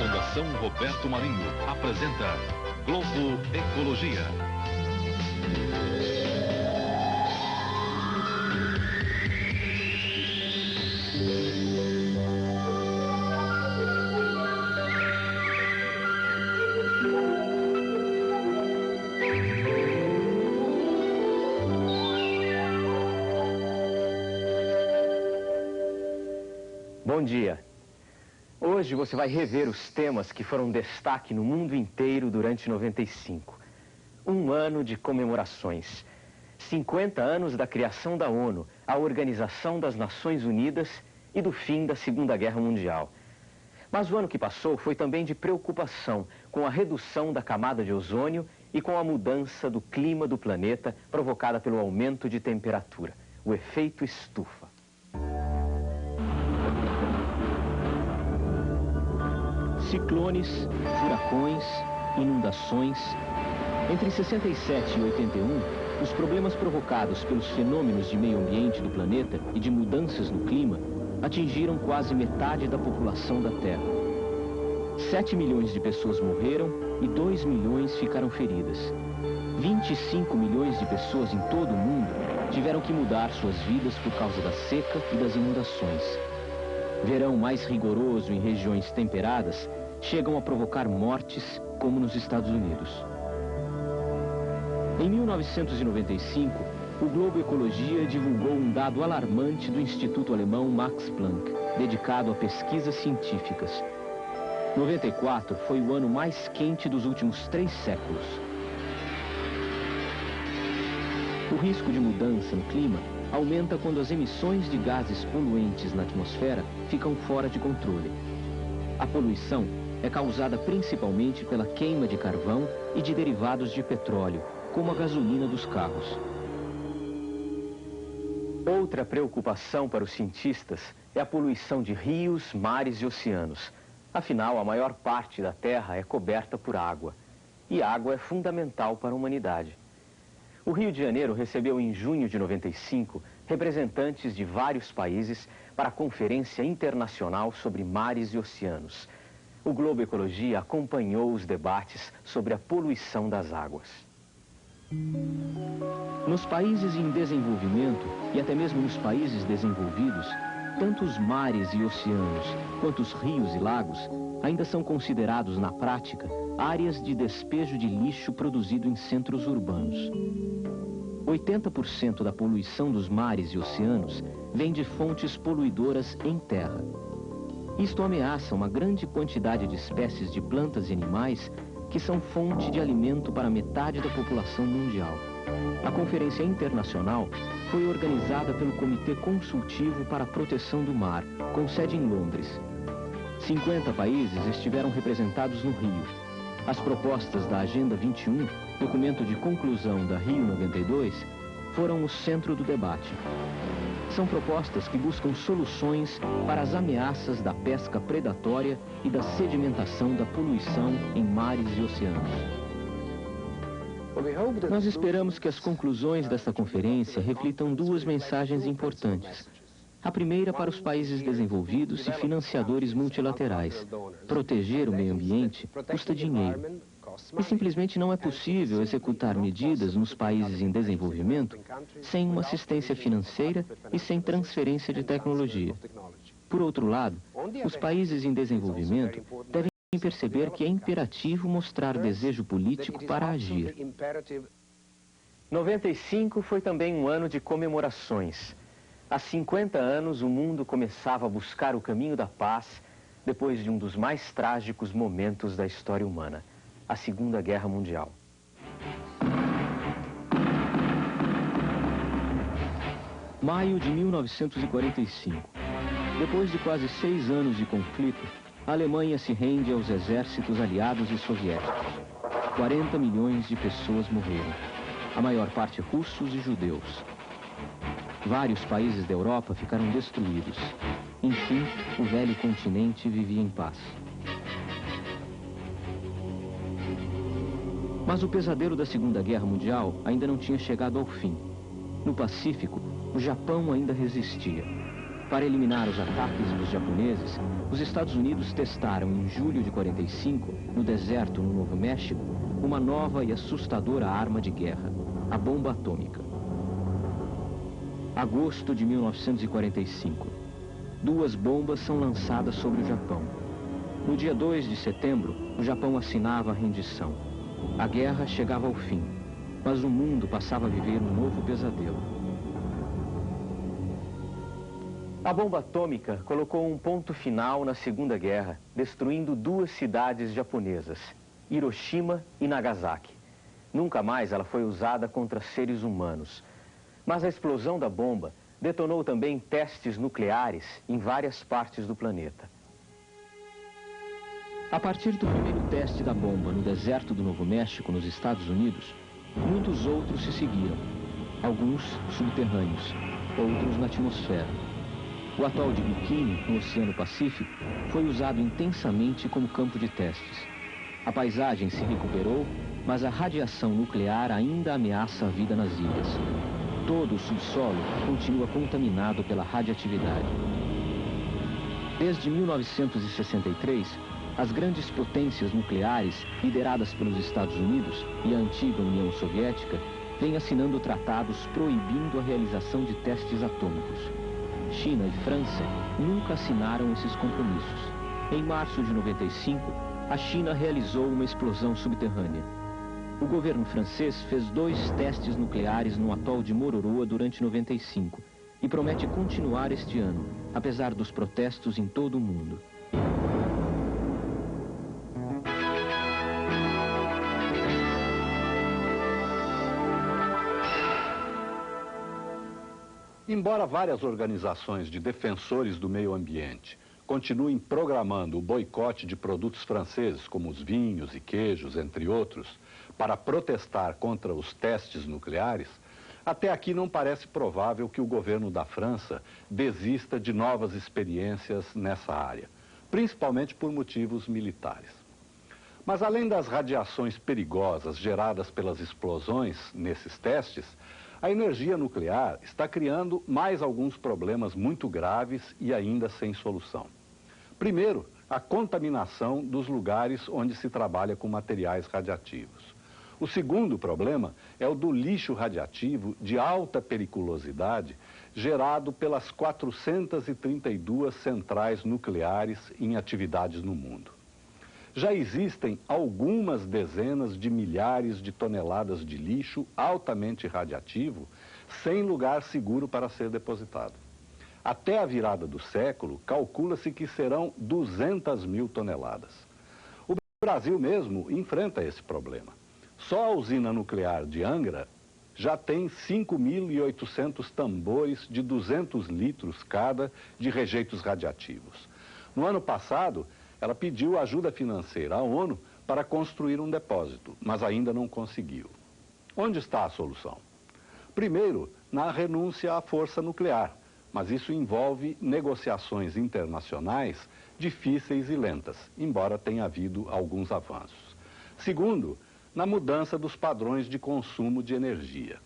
Fundação Roberto Marinho apresenta Globo Ecologia. Bom dia. Hoje você vai rever os temas que foram destaque no mundo inteiro durante 95. Um ano de comemorações. 50 anos da criação da ONU, a Organização das Nações Unidas, e do fim da Segunda Guerra Mundial. Mas o ano que passou foi também de preocupação com a redução da camada de ozônio e com a mudança do clima do planeta provocada pelo aumento de temperatura, o efeito estufa. Ciclones, furacões, inundações. Entre 67 e 81, os problemas provocados pelos fenômenos de meio ambiente do planeta e de mudanças no clima atingiram quase metade da população da Terra. 7 milhões de pessoas morreram e 2 milhões ficaram feridas. 25 milhões de pessoas em todo o mundo tiveram que mudar suas vidas por causa da seca e das inundações. Verão mais rigoroso em regiões temperadas chegam a provocar mortes, como nos Estados Unidos. Em 1995, o Globo Ecologia divulgou um dado alarmante do Instituto Alemão Max Planck, dedicado a pesquisas científicas. 94 foi o ano mais quente dos últimos 3 séculos. O risco de mudança no clima aumenta quando as emissões de gases poluentes na atmosfera ficam fora de controle. A poluição é causada principalmente pela queima de carvão e de derivados de petróleo, como a gasolina dos carros. Outra preocupação para os cientistas é a poluição de rios, mares e oceanos. Afinal, a maior parte da Terra é coberta por água. E água é fundamental para a humanidade. O Rio de Janeiro recebeu em junho de 95 representantes de vários países para a Conferência Internacional sobre Mares e Oceanos. O Globo Ecologia acompanhou os debates sobre a poluição das águas. Nos países em desenvolvimento e até mesmo nos países desenvolvidos, tanto os mares e oceanos quanto os rios e lagos ainda são considerados na prática áreas de despejo de lixo produzido em centros urbanos. 80% da poluição dos mares e oceanos vem de fontes poluidoras em terra. Isto ameaça uma grande quantidade de espécies de plantas e animais que são fonte de alimento para metade da população mundial. A Conferência Internacional foi organizada pelo Comitê Consultivo para a Proteção do Mar, com sede em Londres. 50 países estiveram representados no Rio. As propostas da Agenda 21, documento de conclusão da Rio 92, foram o centro do debate. São propostas que buscam soluções para as ameaças da pesca predatória e da sedimentação da poluição em mares e oceanos. Nós esperamos que as conclusões desta conferência reflitam 2 mensagens importantes. A primeira para os países desenvolvidos e financiadores multilaterais. Proteger o meio ambiente custa dinheiro. E simplesmente não é possível executar medidas nos países em desenvolvimento sem uma assistência financeira e sem transferência de tecnologia. Por outro lado, os países em desenvolvimento devem perceber que é imperativo mostrar desejo político para agir. 95 foi também um ano de comemorações. Há 50 anos, o mundo começava a buscar o caminho da paz depois de um dos mais trágicos momentos da história humana, a Segunda Guerra Mundial. Maio de 1945. Depois de quase 6 anos de conflito, a Alemanha se rende aos exércitos aliados e soviéticos. 40 milhões de pessoas morreram, a maior parte russos e judeus. Vários países da Europa ficaram destruídos. Enfim, o velho continente vivia em paz. Mas o pesadelo da Segunda Guerra Mundial ainda não tinha chegado ao fim. No Pacífico, o Japão ainda resistia. Para eliminar os ataques dos japoneses, os Estados Unidos testaram em julho de 45, no deserto no Novo México, uma nova e assustadora arma de guerra, a bomba atômica. Agosto de 1945. 2 bombas são lançadas sobre o Japão. No dia 2 de setembro, o Japão assinava a rendição. A guerra chegava ao fim, mas o mundo passava a viver um novo pesadelo. A bomba atômica colocou um ponto final na Segunda Guerra, destruindo 2 cidades japonesas, Hiroshima e Nagasaki. Nunca mais ela foi usada contra seres humanos. Mas a explosão da bomba detonou também testes nucleares em várias partes do planeta. A partir do primeiro teste da bomba no deserto do Novo México, nos Estados Unidos, muitos outros se seguiram. Alguns subterrâneos, outros na atmosfera. O atol de Bikini, no Oceano Pacífico, foi usado intensamente como campo de testes. A paisagem se recuperou, mas a radiação nuclear ainda ameaça a vida nas ilhas. Todo o subsolo continua contaminado pela radioatividade. Desde 1963, as grandes potências nucleares, lideradas pelos Estados Unidos e a antiga União Soviética, vêm assinando tratados proibindo a realização de testes atômicos. China e França nunca assinaram esses compromissos. Em março de 95, a China realizou uma explosão subterrânea. O governo francês fez 2 testes nucleares no atol de Mororoa durante 95 e promete continuar este ano, apesar dos protestos em todo o mundo. Embora várias organizações de defensores do meio ambiente continuem programando o boicote de produtos franceses, como os vinhos e queijos, entre outros, para protestar contra os testes nucleares, até aqui não parece provável que o governo da França desista de novas experiências nessa área, principalmente por motivos militares. Mas além das radiações perigosas geradas pelas explosões nesses testes, a energia nuclear está criando mais alguns problemas muito graves e ainda sem solução. Primeiro, a contaminação dos lugares onde se trabalha com materiais radiativos. O segundo problema é o do lixo radiativo de alta periculosidade gerado pelas 432 centrais nucleares em atividades no mundo. Já existem algumas dezenas de milhares de toneladas de lixo altamente radiativo sem lugar seguro para ser depositado. Até a virada do século, calcula-se que serão 200.000 toneladas. O Brasil mesmo enfrenta esse problema. Só a usina nuclear de Angra já tem 5.800 tambores de 200 litros cada de rejeitos radiativos. No ano passado, ela pediu ajuda financeira à ONU para construir um depósito, mas ainda não conseguiu. Onde está a solução? Primeiro, na renúncia à força nuclear, mas isso envolve negociações internacionais difíceis e lentas, embora tenha havido alguns avanços. Segundo, na mudança dos padrões de consumo de energia.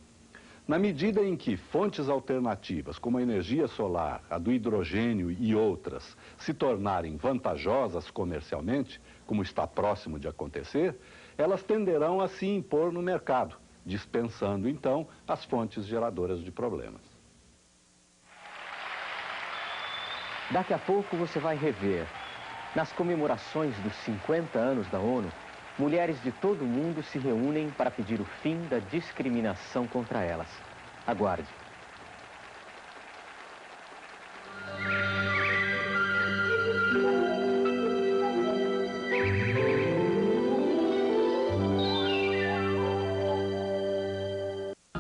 Na medida em que fontes alternativas, como a energia solar, a do hidrogênio e outras, se tornarem vantajosas comercialmente, como está próximo de acontecer, elas tenderão a se impor no mercado, dispensando, então, as fontes geradoras de problemas. Daqui a pouco você vai rever, nas comemorações dos 50 anos da ONU, mulheres de todo o mundo se reúnem para pedir o fim da discriminação contra elas. Aguarde.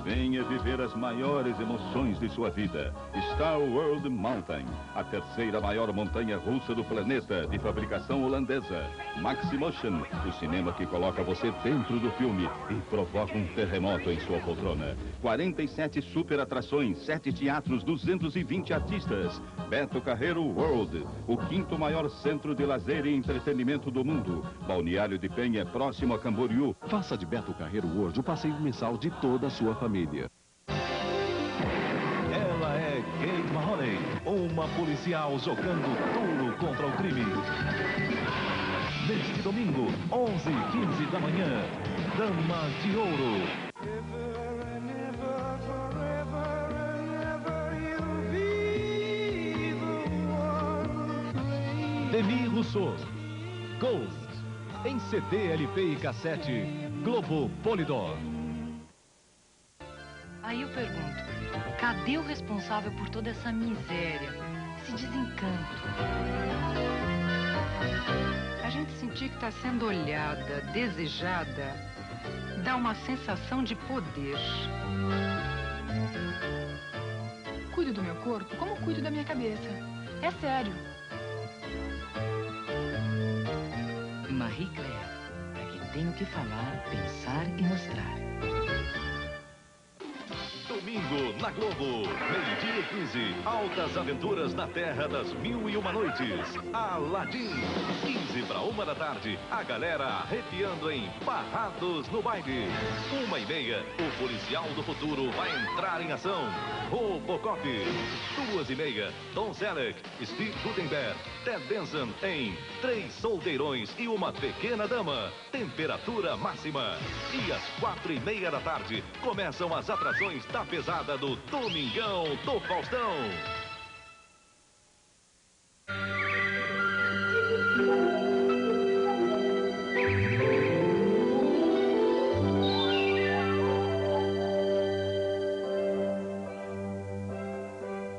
Venha viver as maiores emoções de sua vida. Star World Mountain, a terceira maior montanha russa do planeta, de fabricação holandesa. Maximotion, o cinema que coloca você dentro do filme e provoca um terremoto em sua poltrona. 47 super atrações, 7 teatros, 220 artistas. Beto Carreiro World, o 5º maior centro de lazer e entretenimento do mundo. Balneário de Penha, próximo a Camboriú. Faça de Beto Carreiro World o passeio mensal de toda a sua família. Ela é Kate Mahoney, uma policial jogando duro contra o crime. Neste domingo, 11h15 da manhã, Dama de Ouro. Demi Rousseau, Ghost, em CD, LP e cassete, Globo Polydor. Aí eu pergunto, cadê o responsável por toda essa miséria, esse desencanto? A gente sentir que está sendo olhada, desejada, dá uma sensação de poder. Cuido do meu corpo como cuido da minha cabeça. É sério. Marie Claire, aqui tenho que falar, pensar e mostrar. Domingo na Globo, 12h15, Altas Aventuras na Terra das Mil e Uma Noites. Aladim, 15 para 1 da tarde, a galera arrepiando em Barrados no Baile. 1h30, o policial do futuro vai entrar em ação. Robocop, 2h30, Tom Selleck, Steve Guttenberg, Ted Benson em 3 Solteirões e uma Pequena Dama, temperatura máxima. E às 4h30 da tarde, começam as atrações da pesada do Domingão do Faustão.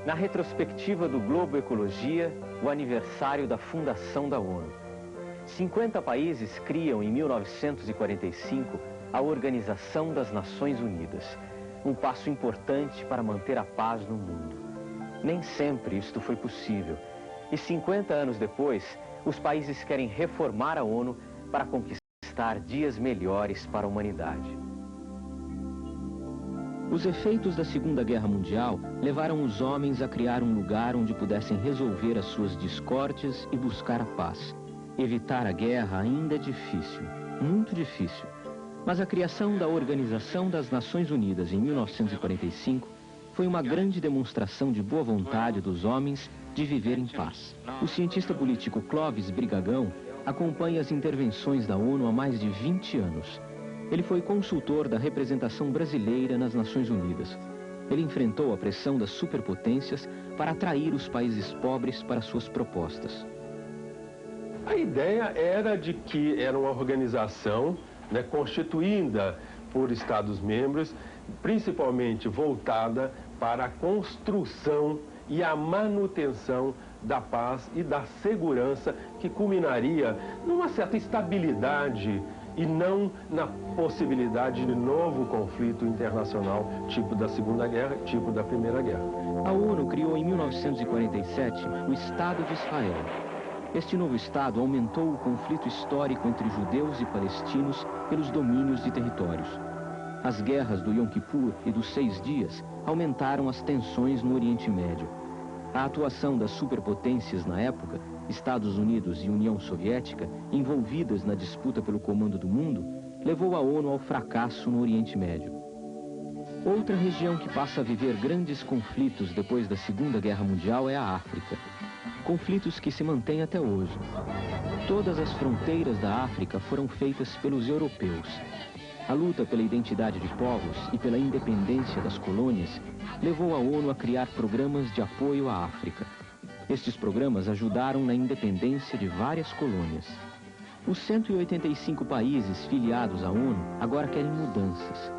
Na retrospectiva do Globo Ecologia, o aniversário da fundação da ONU. 50 países criam em 1945 a Organização das Nações Unidas. Um passo importante para manter a paz no mundo. Nem sempre isto foi possível. E 50 anos depois, os países querem reformar a ONU para conquistar dias melhores para a humanidade. Os efeitos da Segunda Guerra Mundial levaram os homens a criar um lugar onde pudessem resolver as suas discórdias e buscar a paz. Evitar a guerra ainda é difícil, muito difícil. Mas a criação da Organização das Nações Unidas em 1945 foi uma grande demonstração de boa vontade dos homens de viver em paz. O cientista político Clóvis Brigagão acompanha as intervenções da ONU há mais de 20 anos. Ele foi consultor da representação brasileira nas Nações Unidas. Ele enfrentou a pressão das superpotências para atrair os países pobres para suas propostas. A ideia era de que era uma organização constituída por Estados-membros, principalmente voltada para a construção e a manutenção da paz e da segurança, que culminaria numa certa estabilidade e não na possibilidade de novo conflito internacional, tipo da Segunda Guerra, tipo da Primeira Guerra. A ONU criou em 1947 o Estado de Israel. Este novo Estado aumentou o conflito histórico entre judeus e palestinos pelos domínios de territórios. As guerras do Yom Kippur e dos 6 dias aumentaram as tensões no Oriente Médio. A atuação das superpotências na época, Estados Unidos e União Soviética, envolvidas na disputa pelo comando do mundo, levou a ONU ao fracasso no Oriente Médio. Outra região que passa a viver grandes conflitos depois da Segunda Guerra Mundial é a África. Conflitos que se mantêm até hoje. Todas as fronteiras da África foram feitas pelos europeus. A luta pela identidade de povos e pela independência das colônias levou a ONU a criar programas de apoio à África. Estes programas ajudaram na independência de várias colônias. Os 185 países filiados à ONU agora querem mudanças.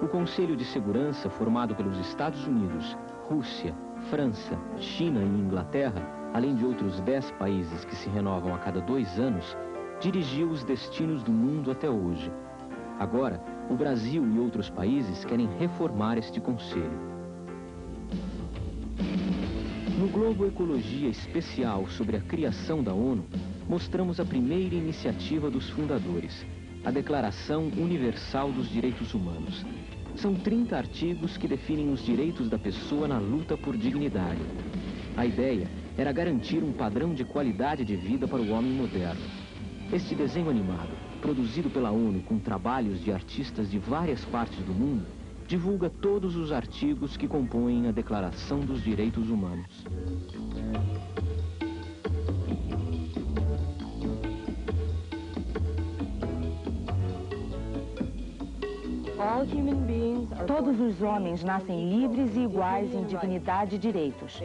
O Conselho de Segurança, formado pelos Estados Unidos, Rússia, França, China e Inglaterra, além de outros 10 países que se renovam a cada 2 anos, dirigiu os destinos do mundo até hoje. Agora, o Brasil e outros países querem reformar este conselho. No Globo Ecologia especial sobre a criação da ONU, mostramos a primeira iniciativa dos fundadores, a Declaração Universal dos Direitos Humanos. São 30 artigos que definem os direitos da pessoa na luta por dignidade. A ideia era garantir um padrão de qualidade de vida para o homem moderno. Este desenho animado, produzido pela ONU com trabalhos de artistas de várias partes do mundo, divulga todos os artigos que compõem a Declaração dos Direitos Humanos. Todos os homens nascem livres e iguais em dignidade e direitos.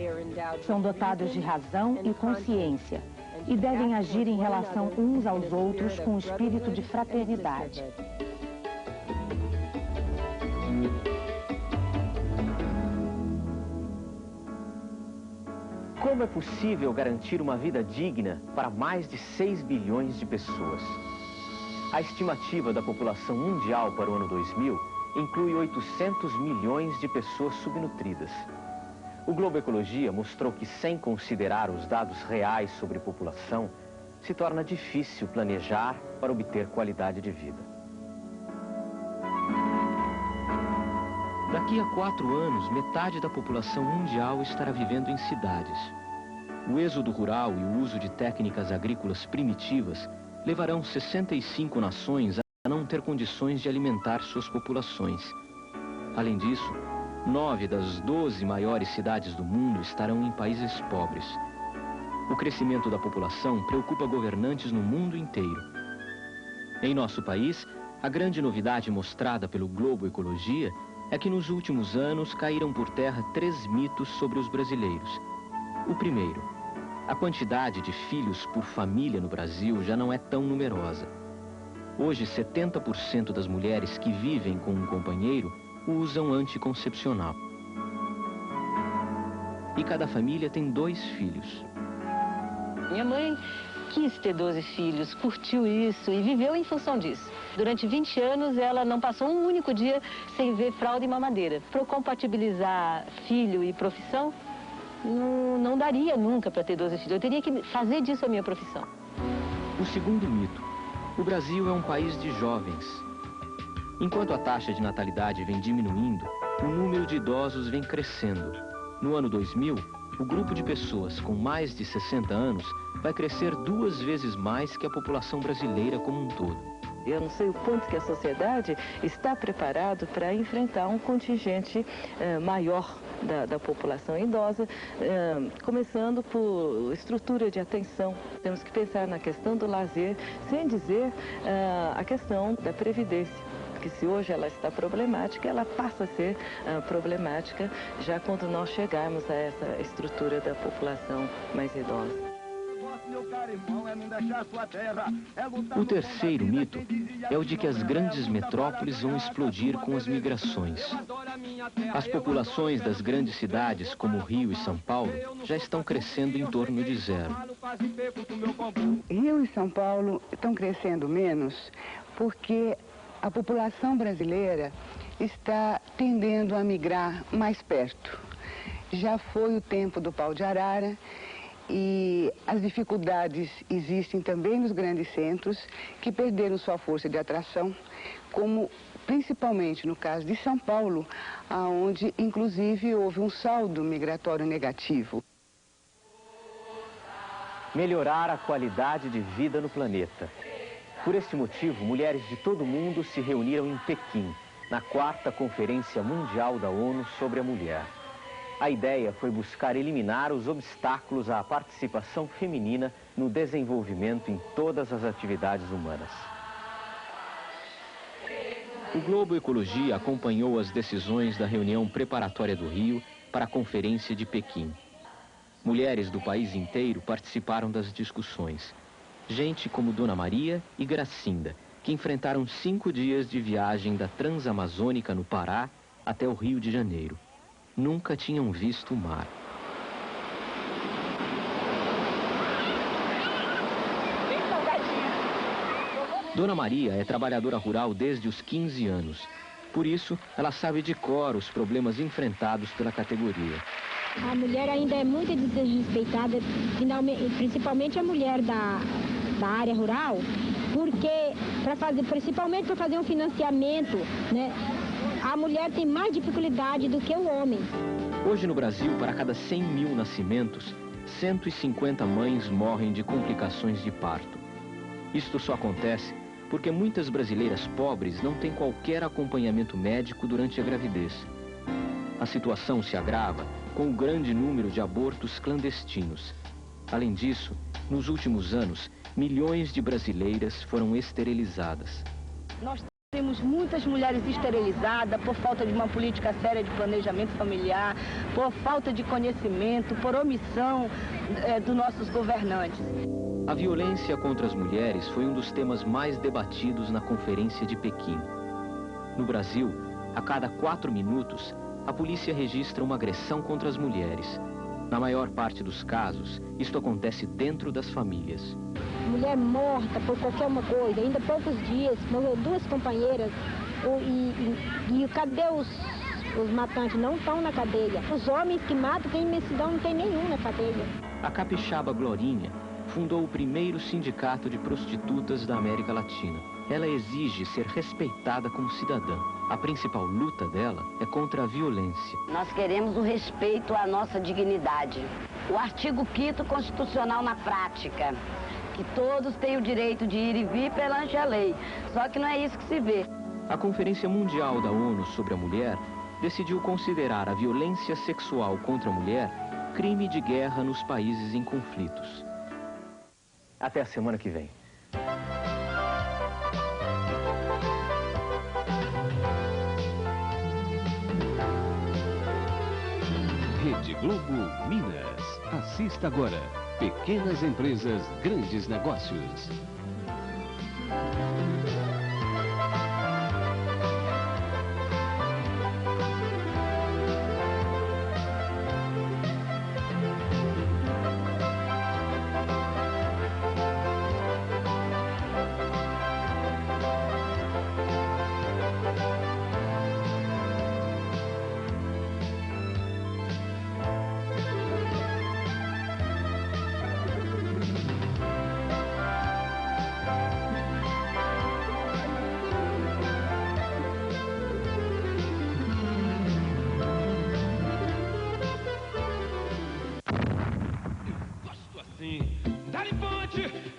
São dotados de razão e consciência e devem agir em relação uns aos outros com espírito de fraternidade. Como é possível garantir uma vida digna para mais de 6 bilhões de pessoas? A estimativa da população mundial para o ano 2000 inclui 800 milhões de pessoas subnutridas. O Globo Ecologia mostrou que, sem considerar os dados reais sobre população, se torna difícil planejar para obter qualidade de vida. Daqui a 4 anos, metade da população mundial estará vivendo em cidades. O êxodo rural e o uso de técnicas agrícolas primitivas levarão 65 nações a não ter condições de alimentar suas populações. Além disso, 9 das 12 maiores cidades do mundo estarão em países pobres. O crescimento da população preocupa governantes no mundo inteiro. Em nosso país, a grande novidade mostrada pelo Globo Ecologia é que nos últimos anos caíram por terra 3 mitos sobre os brasileiros. O primeiro: a quantidade de filhos por família no Brasil já não é tão numerosa. Hoje, 70% das mulheres que vivem com um companheiro usam anticoncepcional. E cada família tem 2 filhos. Minha mãe quis ter 12 filhos, curtiu isso e viveu em função disso. Durante 20 anos, ela não passou um único dia sem ver fralda e mamadeira. Para compatibilizar filho e profissão, não daria nunca para ter 12 filhos. Eu teria que fazer disso a minha profissão. O segundo mito: o Brasil é um país de jovens. Enquanto a taxa de natalidade vem diminuindo, o número de idosos vem crescendo. No ano 2000, o grupo de pessoas com mais de 60 anos vai crescer 2 vezes mais que a população brasileira como um todo. Eu não sei o quanto que a sociedade está preparado para enfrentar um contingente maior da população idosa, começando por estrutura de atenção. Temos que pensar na questão do lazer, sem dizer a questão da previdência. Que se hoje ela está problemática, ela passa a ser problemática já quando nós chegarmos a essa estrutura da população mais idosa. O terceiro mito é o de que as grandes metrópoles vão explodir com as migrações. As populações das grandes cidades, como Rio e São Paulo, já estão crescendo em torno de 0. Rio e São Paulo estão crescendo menos porque a população brasileira está tendendo a migrar mais perto. Já foi o tempo do pau de arara e as dificuldades existem também nos grandes centros, que perderam sua força de atração, como principalmente no caso de São Paulo, onde inclusive houve um saldo migratório negativo. Melhorar a qualidade de vida no planeta. Por este motivo, mulheres de todo o mundo se reuniram em Pequim, na 4ª Conferência Mundial da ONU sobre a Mulher. A ideia foi buscar eliminar os obstáculos à participação feminina no desenvolvimento em todas as atividades humanas. O Globo Ecologia acompanhou as decisões da reunião preparatória do Rio para a Conferência de Pequim. Mulheres do país inteiro participaram das discussões. Gente como Dona Maria e Gracinda, que enfrentaram 5 dias de viagem da Transamazônica no Pará até o Rio de Janeiro. Nunca tinham visto o mar. Dona Maria é trabalhadora rural desde os 15 anos. Por isso, ela sabe de cor os problemas enfrentados pela categoria. A mulher ainda é muito desrespeitada, principalmente a mulher da área rural, porque principalmente para fazer um financiamento, né, a mulher tem mais dificuldade do que o homem. Hoje no Brasil, para cada 100 mil nascimentos, 150 mães morrem de complicações de parto. Isto só acontece porque muitas brasileiras pobres não têm qualquer acompanhamento médico durante a gravidez. A situação se agrava com o grande número de abortos clandestinos. Além disso, nos últimos anos, milhões de brasileiras foram esterilizadas. Nós temos muitas mulheres esterilizadas por falta de uma política séria de planejamento familiar, por falta de conhecimento, por omissão dos nossos governantes. A violência contra as mulheres foi um dos temas mais debatidos na Conferência de Pequim. No Brasil, a cada 4 minutos, a polícia registra uma agressão contra as mulheres. Na maior parte dos casos, isto acontece dentro das famílias. Mulher morta por qualquer uma coisa, ainda há poucos dias, morreu 2 companheiras e cadê os matantes? Não estão na cadeia. Os homens que matam têm imensidão, não tem nenhum na cadeia. A capixaba Glorinha fundou o primeiro sindicato de prostitutas da América Latina. Ela exige ser respeitada como cidadã. A principal luta dela é contra a violência. Nós queremos o respeito à nossa dignidade. O artigo 5º constitucional na prática, que todos têm o direito de ir e vir perante a lei. Só que não é isso que se vê. A Conferência Mundial da ONU sobre a Mulher decidiu considerar a violência sexual contra a mulher crime de guerra nos países em conflitos. Até a semana que vem. Rede Globo Minas. Assista agora. Pequenas empresas, grandes negócios.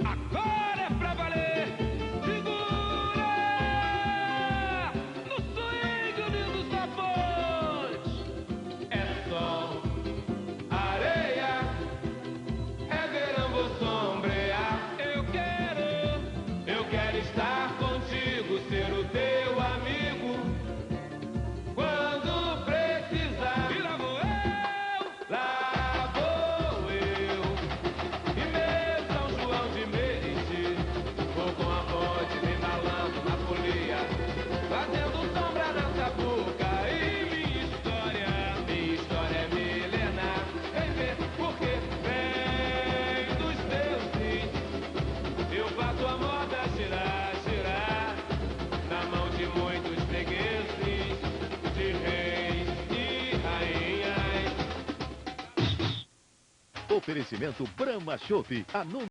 Agora é pra valer. Segura no swing dos sabores. É sol, areia, é verão, vou sombrear. Eu quero estar contigo, ser o teu amigo. Quando precisar, e lá vou eu, lá vou eu. E meu São João de Meriti, vou com a bote pedalando na folia, fazendo sombra na sapuca. E minha história é milenar. Vem ver, porque vem dos deuses. Eu faço a moda girar, girar, na mão de muitos fregueses, de reis e rainhas. Oferecimento Brahma Chopp,